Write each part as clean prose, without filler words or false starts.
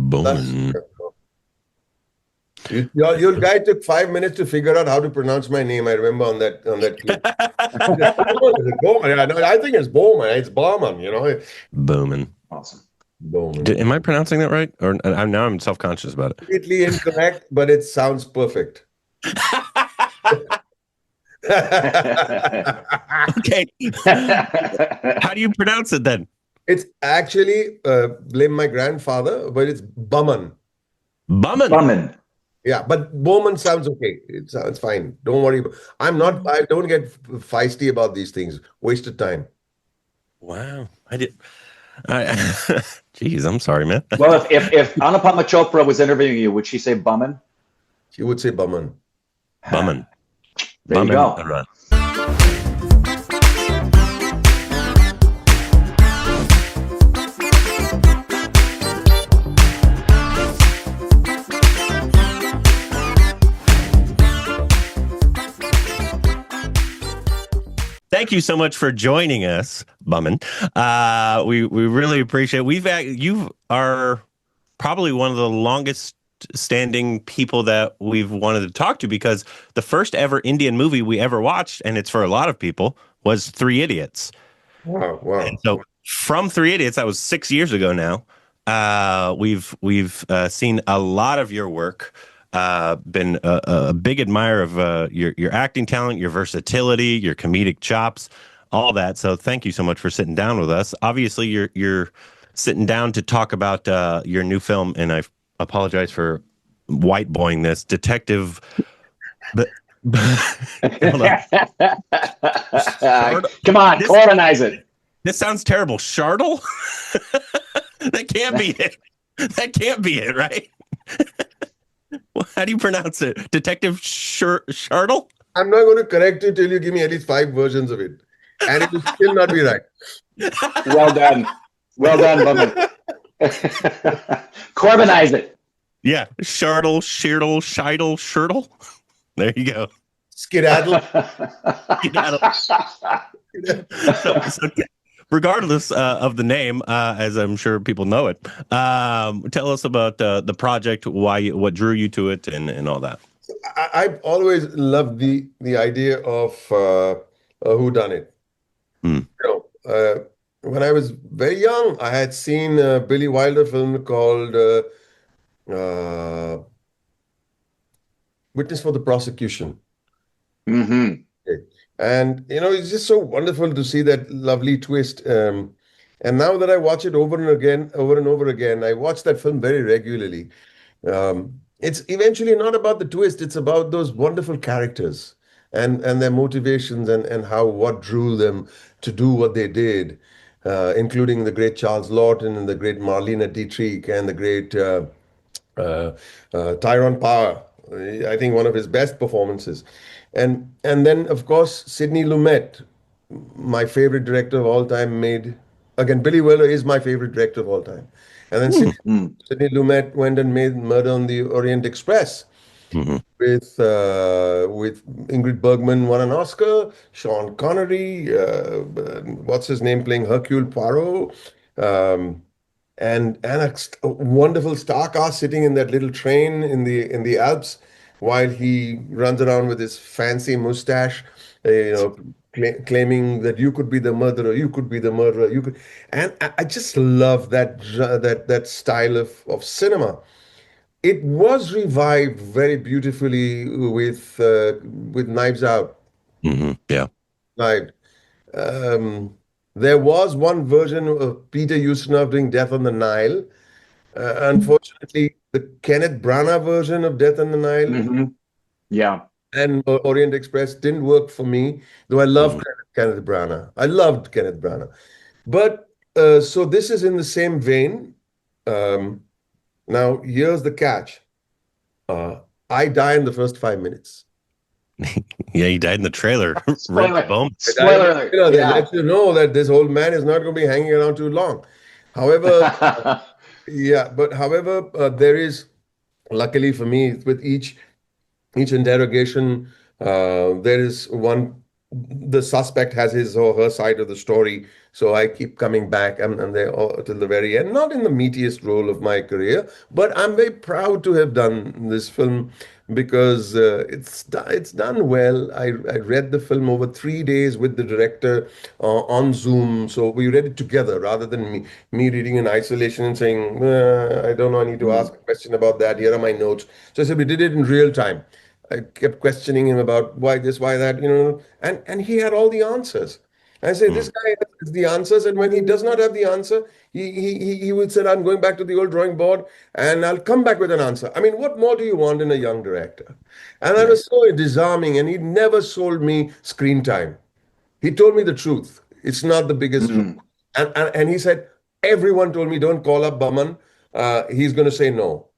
Boman. Your guy took 5 minutes to figure out how to pronounce my name. I remember on that clip. Boman. I think it's Boman. It's Boman. Boman. Awesome. Boman. Am I pronouncing that right? Or now I'm self-conscious about it. Completely incorrect, but it sounds perfect. Okay. How do you pronounce it then? It's actually blame my grandfather, but it's Boman. Boman. Yeah, but Bowman sounds okay. It sounds fine. Don't worry. I don't get feisty about these things. Wasted time. Wow. Geez, I'm sorry, man. Well, if Anupama Chopra was interviewing you, would she say Boman? She would say Boman. Boman. There you go. Run. Thank you so much for joining us, Boman. We really appreciate it. You are probably one of the longest standing people that we've wanted to talk to, because the first ever Indian movie we ever watched, and it's for a lot of people, was Three Idiots. Wow. And so from Three Idiots, that was 6 years ago now. We've seen a lot of your work. Been a big admirer of your acting talent, your versatility, your comedic chops, all that. So thank you so much for sitting down with us. Obviously, you're sitting down to talk about your new film, and I apologize for white boying this. Detective. Come on, colonize it. This sounds terrible. Shardle? That can't be it. That can't be it, right? How do you pronounce it? Detective Shardle? I'm not going to correct you till you give me at least 5 versions of it. And it will still not be right. Well done. Well done, Boman. Korbinize it. Yeah. Shardle, Sheardle, Scheidle, Shirtle. There you go. Skedaddle. So regardless of the name, as I'm sure people know it, tell us about the project, what drew you to it, and all that. I've always loved the idea of whodunit. When I was very young, I had seen a Billy Wilder film called Witness for the Prosecution. Mm-hmm. And, it's just so wonderful to see that lovely twist. And now that I watch it over and over again, I watch that film very regularly. It's eventually not about the twist. It's about those wonderful characters and their motivations and what drew them to do what they did, including the great Charles Lawton and the great Marlene Dietrich and the great Tyrone Power. I think one of his best performances. And then, of course, Sidney Lumet, my favorite director of all time, again, Billy Wilder is my favorite director of all time. And then Sidney Lumet went and made Murder on the Orient Express with Ingrid Bergman, won an Oscar, Sean Connery, what's his name, playing Hercule Poirot, and a wonderful star cast sitting in that little train in the Alps while he runs around with his fancy mustache, claiming that you could be the murderer, you could be the murderer, you could. And I just love that style of cinema. It was revived very beautifully with Knives Out. Yeah. Right. There was one version of Peter Ustinov doing Death on the Nile. Unfortunately, the Kenneth Branagh version of Death on the Nile and Orient Express didn't work for me, though I loved Kenneth Branagh. I loved Kenneth Branagh. But so this is in the same vein. Now, here's the catch. I die in the first 5 minutes. Yeah, he died in the trailer. Spoiler. Spoiler alert. They let you know that this old man is not going to be hanging around too long. However, there is, luckily for me, with each interrogation, there is one the suspect has his or her side of the story. So I keep coming back and they all till the very end. Not in the meatiest role of my career, but I'm very proud to have done this film because it's done well. I read the film over 3 days with the director on Zoom. So we read it together rather than me reading in isolation and saying, I don't know, I need to ask a question about that. Here are my notes. So I said, we did it in real time. I kept questioning him about why this, why that, and he had all the answers. I say, this guy has the answers, and when he does not have the answer, he would say, I'm going back to the old drawing board, and I'll come back with an answer. I mean, what more do you want in a young director? And that was so disarming, and he never sold me screen time. He told me the truth. It's not the biggest role. And he said, everyone told me, don't call up Boman. He's going to say no.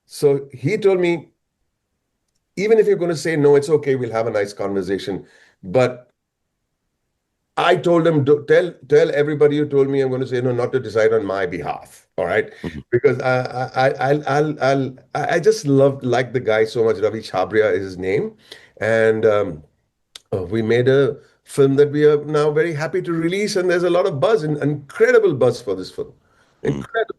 So he told me, even if you're going to say no, it's okay. We'll have a nice conversation. But I told him, tell everybody who told me I'm going to say no, not to decide on my behalf. All right, because I just like the guy so much. Ravi Chabria is his name, and we made a film that we are now very happy to release, and there's a lot of buzz, incredible buzz for this film, incredible.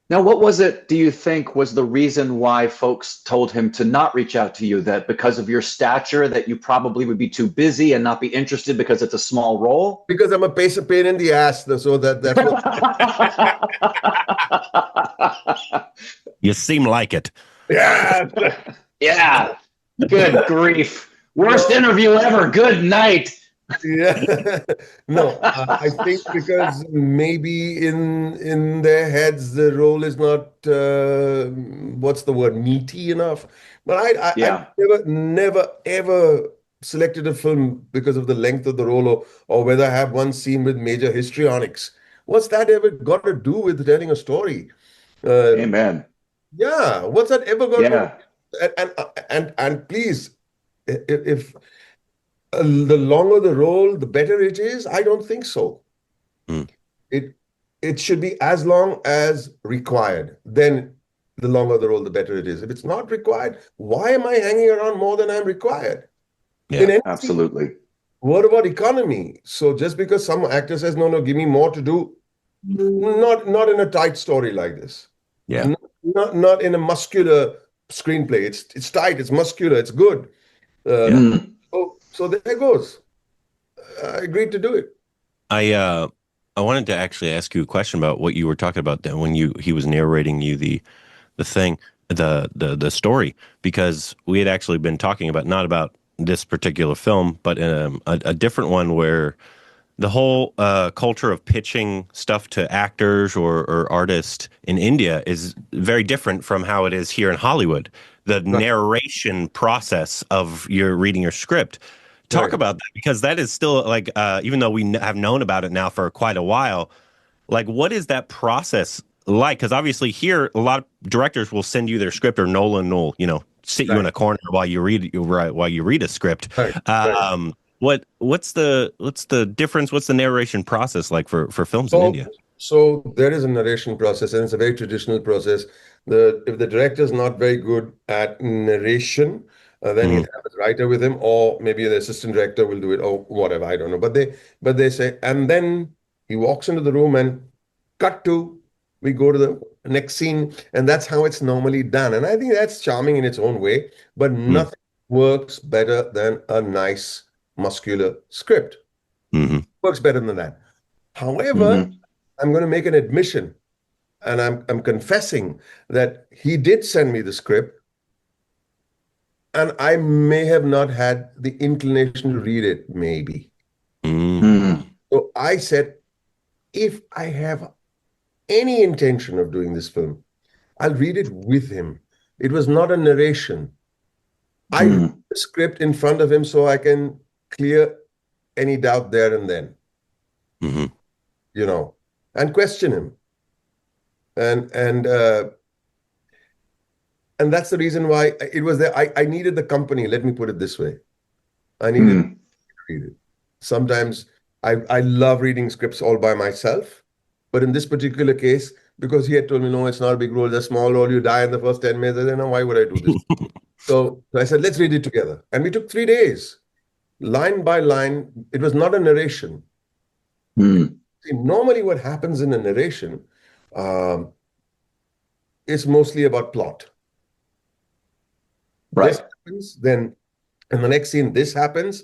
Now, what was it, do you think, was the reason why folks told him to not reach out to you? That because of your stature, that you probably would be too busy and not be interested because it's a small role? Because I'm a pain in the ass, so that's what. You seem like it. Yeah. Yeah. Good grief. Worst interview ever. Good night. Yeah. No, I think because maybe in their heads the role is not what's the word, meaty enough. But I never ever selected a film because of the length of the role or whether I have one scene with major histrionics. What's that ever got to do with telling a story? Amen. Yeah, what's that ever got Yeah. to? And please, if the longer the role, the better it is. I don't think so. It should be as long as required. Then the longer the role, the better it is. If it's not required, why am I hanging around more than I'm required? Yeah, absolutely. What about economy? So just because some actor says, no, give me more to do, not in a tight story like this. Yeah. Not in a muscular screenplay. It's tight, it's muscular, it's good. So there goes. I agreed to do it. I wanted to actually ask you a question about what you were talking about then when he was narrating you the story, because we had actually been talking about not about this particular film, but a different one where the whole culture of pitching stuff to actors or artists in India is very different from how it is here in Hollywood. The narration process of reading your script. Talk about that, because that is still like, even though we have known about it now for quite a while, like what is that process like? Because obviously here, a lot of directors will send you their script, or Nolan will, sit you in a corner while you read a script. What's the difference? What's the narration process like for films in India? So there is a narration process, and it's a very traditional process. If the director is not very good at narration, then he'll have a writer with him, or maybe the assistant director will do it, or whatever. I don't know. But they say, and then he walks into the room and cut to, we go to the next scene, and that's how it's normally done. And I think that's charming in its own way, but nothing works better than a nice muscular script. Works better than that. However, I'm going to make an admission, and I'm confessing that he did send me the script, and I may have not had the inclination to read it, maybe. So I said, if I have any intention of doing this film, I'll read it with him. It was not a narration. I read the script in front of him so I can clear any doubt there and then, and question him. And that's the reason why it was there. I needed the company. Let me put it this way. I needed to read it. Sometimes I love reading scripts all by myself. But in this particular case, because he had told me, no, it's not a big role, it's a small role, you die in the first 10 minutes. I said, no, why would I do this? So I said, let's read it together. And we took 3 days. line by line. It was not a narration. Mm. See, normally what happens in a narration um, is mostly about plot. This Right. happens, then in the next scene, this happens,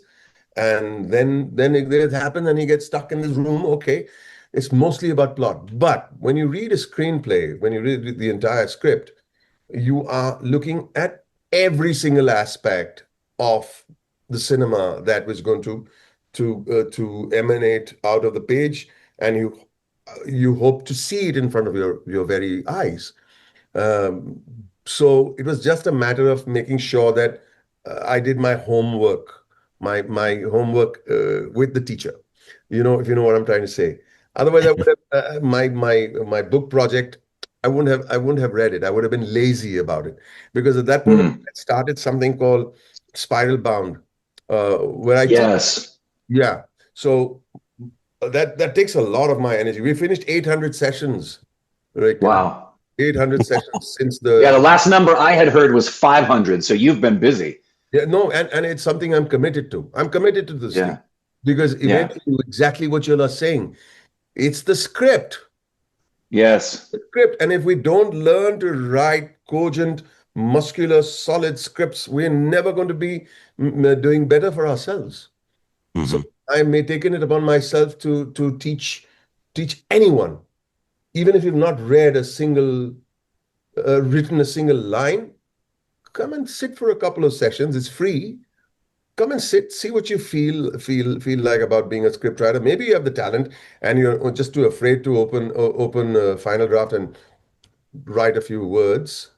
and then it happens, and he gets stuck in this room. Okay, it's mostly about plot. But when you read a screenplay, when you read the entire script, you are looking at every single aspect of the cinema that was going to emanate out of the page, and you hope to see it in front of your very eyes. Um, so it was just a matter of making sure that I did my homework, my homework with the teacher. If you know what I'm trying to say. Otherwise, I would have my book project. I wouldn't have read it. I would have been lazy about it because at that point Mm. I started something called Spiral Bound, where I teach. Yes. Yeah. So that takes a lot of my energy. We finished 800 sessions right now. Wow. 800 sessions since Yeah, the the last number I had heard was 500, so you've been busy. yeah, no, and it's something I'm committed to. I'm committed to this thing Yeah. because Yeah. eventually exactly what you're saying. It's the script. Yes. The script. And if we don't learn to write cogent, muscular, solid scripts, we're never going to be doing better for ourselves. So Hmm. I may taken it upon myself to teach anyone, even if you've not read a single written a single line, come and sit for a couple of sessions. It's free. Come and sit, see what you feel like about being a scriptwriter. Maybe you have the talent and you're just too afraid to open Final Draft and write a few words.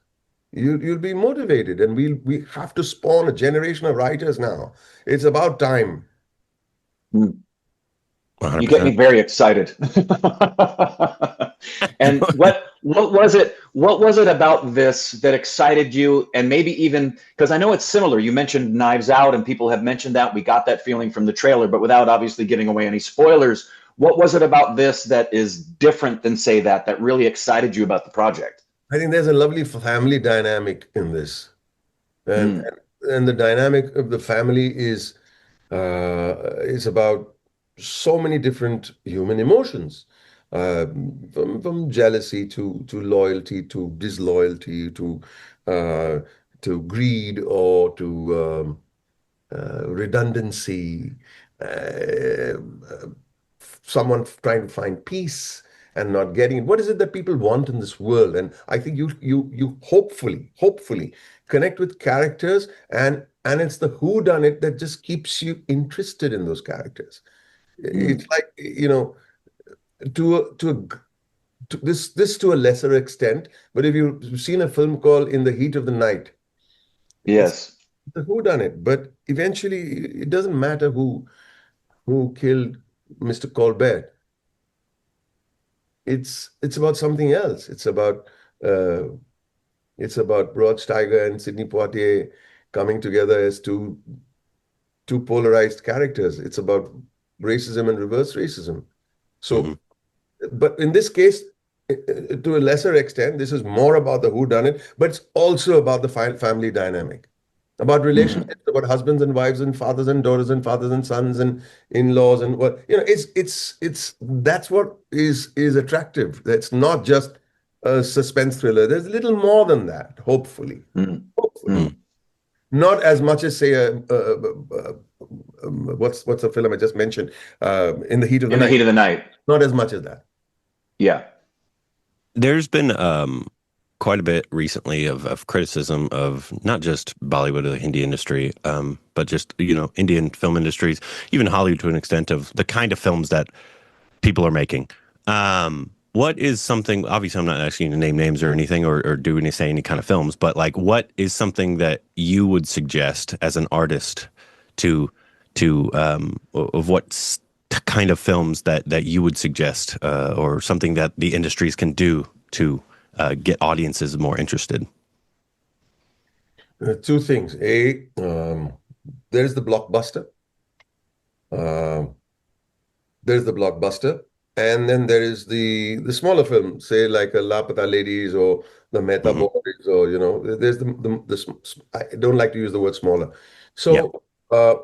You'll be motivated, and we have to spawn a generation of writers now. It's about time. Mm. You get me 100%. very excited. And what was it? What was it about this that excited you? And maybe even because I know it's similar. You mentioned Knives Out, and people have mentioned that. We got that feeling from the trailer, but without obviously giving away any spoilers. What was it about this that is different than say that really excited you about the project? I think there's a lovely family dynamic in this, and Mm. and the dynamic of the family is about so many different human emotions, uh, from jealousy to loyalty to disloyalty uh, to greed or to redundancy, uh, someone trying to find peace and not getting it. What is it that people want in this world? And I think you hopefully connect with characters, and it's the who done it that just keeps you interested in those characters. It's Mm. like, to this to a lesser extent, but if you've seen a film called In the Heat of the Night, it's Yes. the who done it, but eventually it doesn't matter who killed Mr. Colbert. It's about something else. Uh, it's about Rod Steiger and Sidney Poitier coming together as two polarized characters. It's about racism and reverse racism. Hmm. So, but in this case, to a lesser extent, this is more about the whodunit, but it's also about the family dynamic, about Mm. relationships, about husbands and wives and fathers and daughters and fathers and sons and in-laws and what it's that's what is attractive. That's not just a suspense thriller. There's a little more than that, hopefully. Mm. Hopefully. Mm. Hmm. Not as much as say what's the film I just mentioned, In the Heat of the In the Night. heat of the night. Not as much as that. Yeah. There's been quite a bit recently of criticism of not just Bollywood or the Hindi industry, but just, Indian film industries, even Hollywood to an extent, of the kind of films that people are making. What is something, obviously I'm not asking you to name names or anything or say any kind of films, but like what is something that you would suggest as an artist to of what kind of films that you would suggest, or something that the industries can do to get audiences more interested? Two things. There's the blockbuster. Um, there's the blockbuster, and then there is the smaller film, say like a Lapata Ladies or the Mehta Hmm. Boys, or there's I don't like to use the word smaller. Yeah. So uh,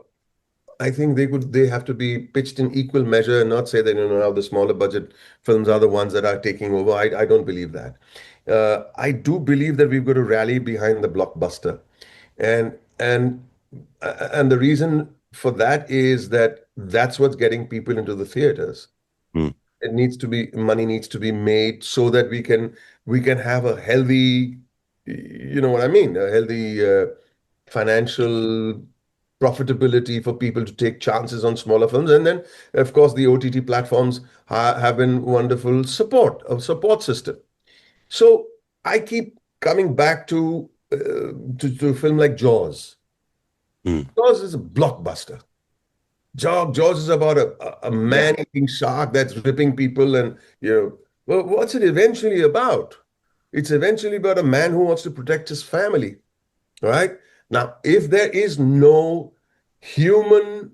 I think they have to be pitched in equal measure and not say that, now the smaller budget films are the ones that are taking over. I don't believe that. I do believe that we've got to rally behind the blockbuster. And and and the reason for that is that that's what's getting people into the theaters. Mm. It needs to be money needs to be made so that we can have a healthy, you know what I mean, a healthy financial profitability for people to take chances on smaller films. And then, of course, the OTT platforms have been wonderful a support system. So I keep coming back to a film like Jaws. Mm. Jaws is a blockbuster. Jaws is about a Yeah. man-eating shark that's ripping people, and well, what's it eventually about? It's eventually about a man who wants to protect his family, right? Now, if there is no human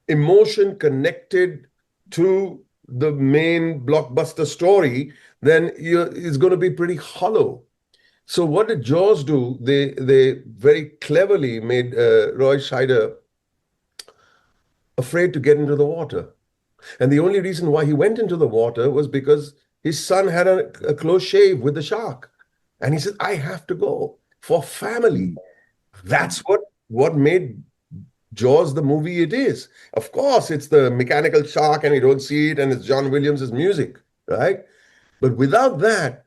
emotion connected to the main blockbuster story, then it's going to be pretty hollow. So what did Jaws do? They very cleverly made Roy Scheider afraid to get into the water. And the only reason why he went into the water was because his son had a close shave with the shark. And he said, I have to go for family. That's what made Jaws the movie it is. Of course, it's the mechanical shark and you don't see it, and it's John Williams' music, right? But without that,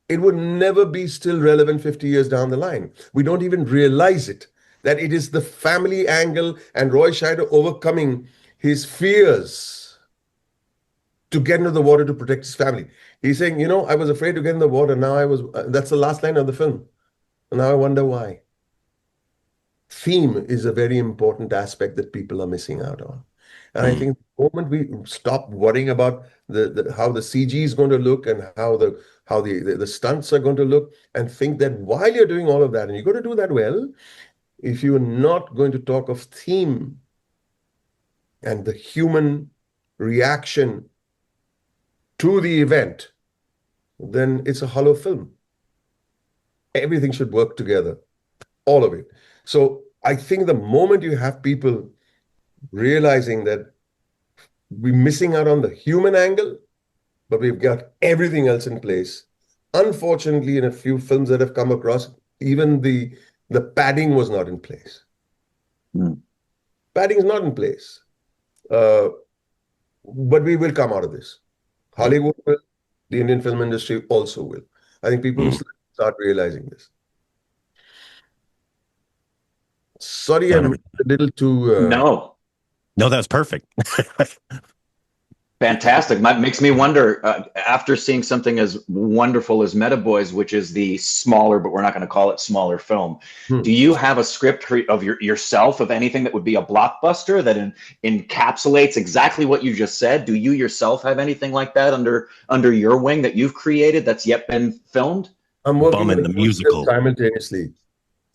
it would never be still relevant 50 years down the line. We don't even realize it, that it is the family angle and Roy Scheider overcoming his fears to get into the water to protect his family. He's saying, I was afraid to get in the water. Now that's the last line of the film. And now I wonder why. Theme is a very important aspect that people are missing out on. And I think the moment we stop worrying about how the CG is going to look and how the stunts are going to look, and think that while you're doing all of that, and you're going to do that well, if you're not going to talk of theme and the human reaction to the event, then it's a hollow film. Everything should work together, all of it. So I think the moment you have people realizing that we're missing out on the human angle, but we've got everything else in place. Unfortunately, in a few films that have come across, even the padding was not in place. Padding is not in place. But we will come out of this. Hollywood will, the Indian film industry also will. I think people will start realizing this. Sorry, I'm a little too... No, that's perfect. fantastic. Makes me wonder, after seeing something as wonderful as Meta Boys, which is the smaller, but we're not going to call it smaller film, do you have a script of yourself of anything that would be a blockbuster that encapsulates exactly what you just said? Do you yourself have anything like that under your wing that you've created that's yet been filmed? I'm working Boman, on the musical. simultaneously.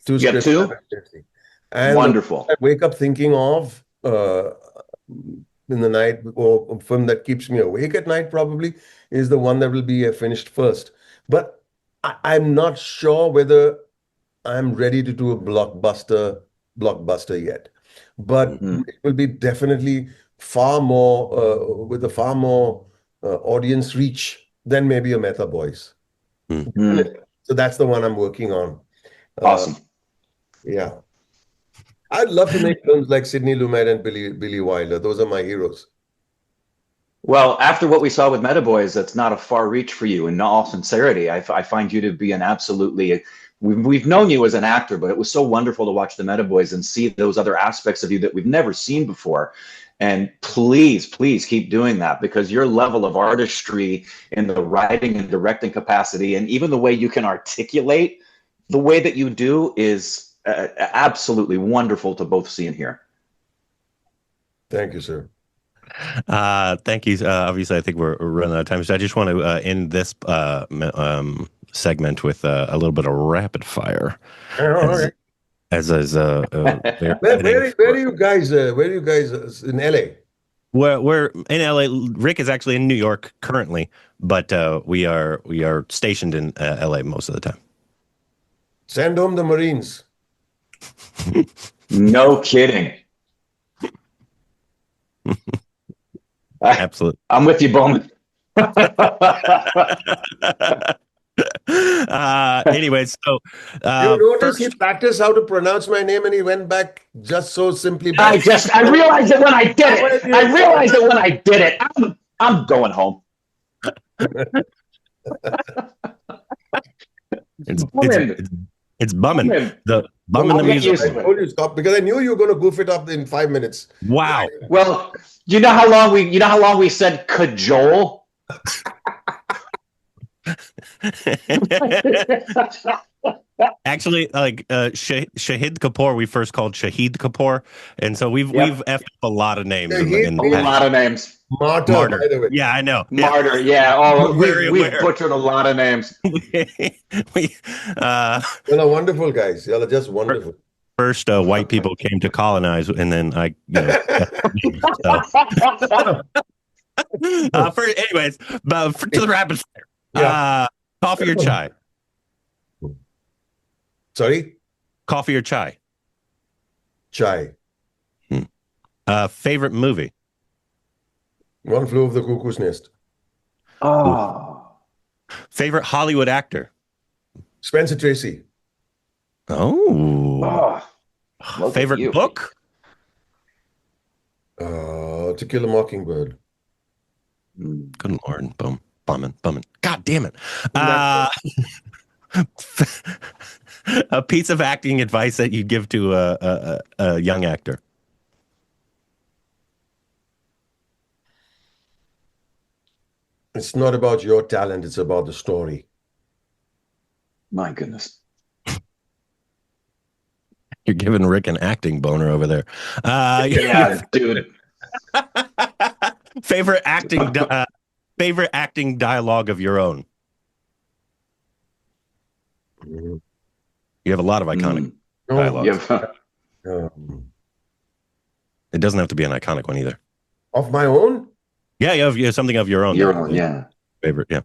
Two You have scripts two? simultaneously. And Wonderful. I wake up thinking of in the night, or a film that keeps me awake at night probably is the one that will be finished first. But I'm not sure whether I'm ready to do a blockbuster yet. But it will be definitely far more with a far more audience reach than maybe a Meta Boys. So that's the one I'm working on. Awesome. Yeah. I'd love to make films like Sidney Lumet and Billy Wilder. Those are my heroes. Well, after what we saw with Meta Boys, that's not a far reach for you. In all sincerity, I find you to be an absolutely... We've known you as an actor, but it was so wonderful to watch the Meta Boys and see those other aspects of you that we've never seen before. And please, please keep doing that, because your level of artistry in the writing and directing capacity, and even the way you can articulate the way that you do, is absolutely wonderful to both see and hear. Thank you, sir. Thank you. Obviously, I think we're running out of time, so I just want to end this segment with a little bit of rapid fire. Where are you guys? In LA? We're in LA. Rick is actually in New York currently, but we are stationed in LA most of the time. Send home the Marines. No kidding. Absolutely. I'm with you, Boman. Anyways, so You notice he first, practiced how to pronounce my name and he went back just so simply. I realized it when I did it. I realized it when I did it. I'm going home. it's Boman. it's bumming. Boman. The bumming the I'll get music. used to I it. told you stop because I knew you were going to goof it up in 5 minutes. Wow. Well, you know how long we said cajole? Actually, like Shahid Kapoor, we first called Shahid Kapoor, and so we've effed up a lot of names in the A past. lot of names. Martyr, Martyr. by the way. Yeah, I know. Martyr, yeah. Oh, Very we've aware. butchered a lot of names. Y'all are wonderful guys. Y'all are just wonderful. First, white people came to colonize, and then I, anyways, but to the rapid fire. Yeah. Coffee or chai? Sorry? Coffee or chai? Chai. Favorite movie? One Flew Over the Cuckoo's Nest. Oh. Favorite Hollywood actor? Spencer Tracy. Oh. Look Favorite at you. book? To Kill a Mockingbird. Good Lord. Bumming. God damn it. A piece of acting advice that you'd give to a young actor? It's not about your talent, it's about the story. My goodness. You're giving Rick an acting boner over there. Yeah, dude. Favorite acting dialogue of your own? You have a lot of iconic dialogues. It doesn't have to be an iconic one either. Of my own? Yeah, you have something of your own. Your own, yeah. Favorite, yeah.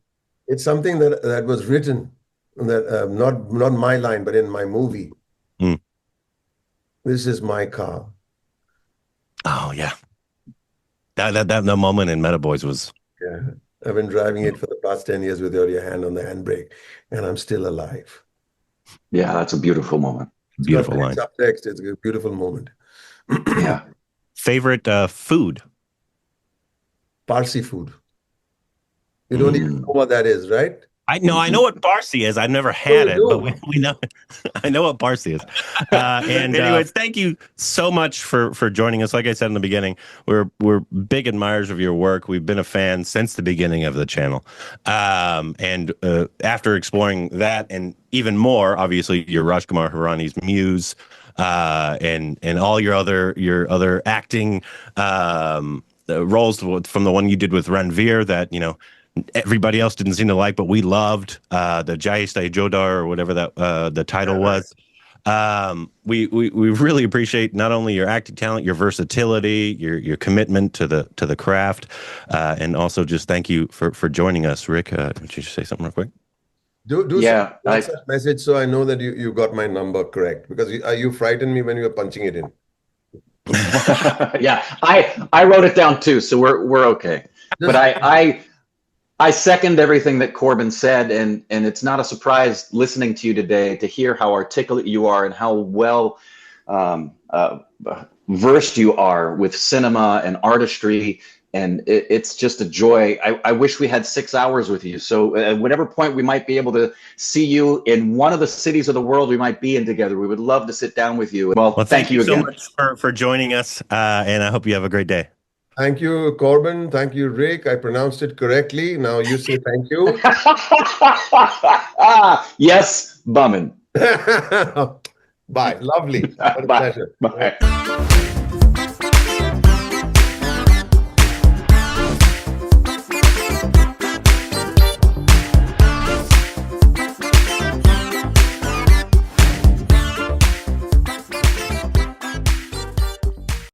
It's something that was written, that not my line, but in my movie. This is my car. Oh yeah. That moment in Meta Boys was. Yeah, I've been driving it for the past 10 years without your hand on the handbrake, and I'm still alive. Yeah, that's a beautiful moment. Beautiful line. Subtext. It's a beautiful moment. Yeah. Favorite food? Parsi food. You don't even know what that is, right? I know what Parsi is. I've never had it, but we know. I know what Parsi is. And anyways, thank you so much for joining us. Like I said in the beginning, we're big admirers of your work. We've been a fan since the beginning of the channel. And after exploring that and even more, obviously, your Rajkumar Hirani's muse, and all your other acting roles from the one you did with Ranveer that everybody else didn't seem to like, but we loved the Jayiste Jodar or whatever that the title was. We really appreciate not only your acting talent, your versatility, your commitment to the craft, and also just thank you for joining us. Rick, would you say something real quick? Do WhatsApp message so I know that you got my number correct, because you frightened me when you were punching it in. Yeah, I wrote it down too, so we're okay. But I second everything that Korbin said, and it's not a surprise listening to you today to hear how articulate you are and how well versed you are with cinema and artistry, and it's just a joy. I wish we had 6 hours with you. So at whatever point we might be able to see you in one of the cities of the world we might be in together, we would love to sit down with you. Well, thank you again so much for joining us, and I hope you have a great day. Thank you, Korbin. Thank you, Rick. I pronounced it correctly. Now you say thank you. Yes, Boman. Bye. Lovely. What a pleasure. Bye.